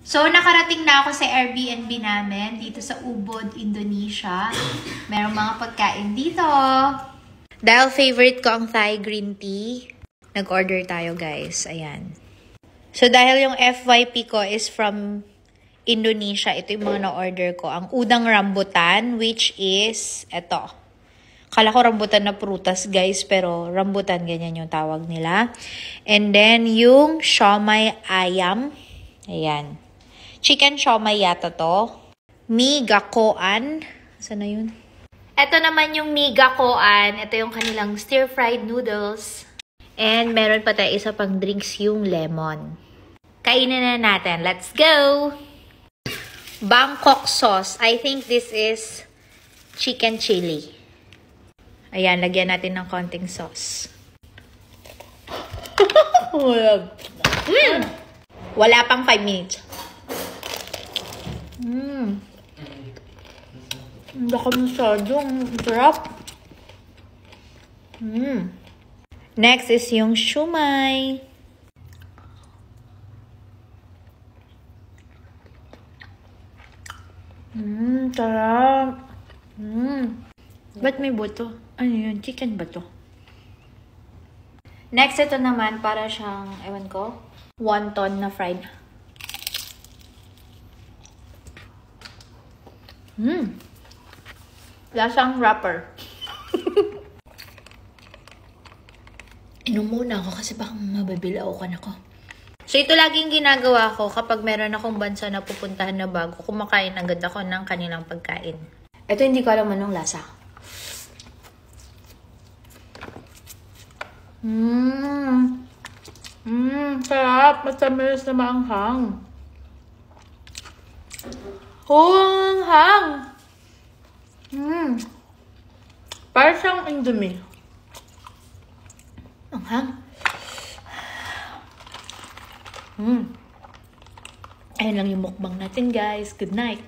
So, nakarating na ako sa Airbnb namin dito sa Ubud, Indonesia. Merong mga pagkain dito. Dahil favorite ko ang Thai green tea, nag-order tayo guys. Ayan. So, dahil yung FYP ko is from Indonesia, ito yung mga na-order ko. Ang udang rambutan, which is, eto. Kala ko rambutan na prutas guys, pero rambutan, ganyan yung tawag nila. And then, yung siomai ayam. Ayan. Chicken siomai yata to. Mi gakoan. Saan na yun? Ito naman yung mi gakoan. Ito yung kanilang stir-fried noodles. And meron pa tayo isa pang drinks, yung lemon. Kainin na natin. Let's go! Bangkok sauce. I think this is chicken chili. Ayan, lagyan natin ng konting sauce. Wala pang 5 minutes. Hindi ka masyadong sarap. Next is yung siomai. Sarap. Ba't may buto? Ano yun? Chicken ba to? Next, ito naman para siyang, ewan ko, wonton na fried. Lasang wrapper. Inom muna ako kasi baka mababilaukan ako. So, ito laging ginagawa ko kapag meron akong bansa na pupuntahan na bago, kumakain agad ako ng kanilang pagkain. Ito hindi ko alam anong lasa. Sarap. Matamis na maanghang. Hang! Para siyang Indomie. Anghang. Ayun lang yung mukbang natin, guys. Good night.